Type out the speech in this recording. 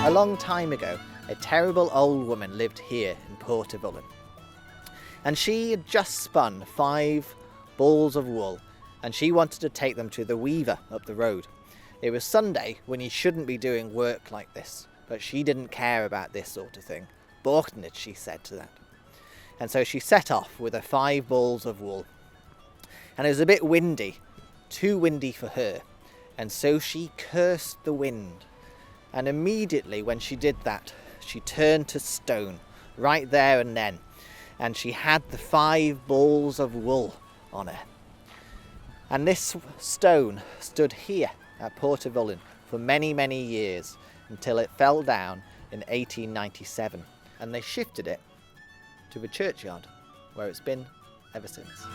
A long time ago, a terrible old woman lived here in Vullen. And she had just spun 5 balls of wool, and she wanted to take them to the weaver up the road. It was Sunday, when you shouldn't be doing work like this, but she didn't care about this sort of thing. Borknit, she said to that. And so she set off with her 5 balls of wool. And it was a bit windy, too windy for her, and so she cursed the wind. And immediately when she did that, she turned to stone, right there and then, and she had the 5 balls of wool on her. And this stone stood here at Vullen for many, many years, until it fell down in 1897, and they shifted it to the churchyard, where it's been ever since.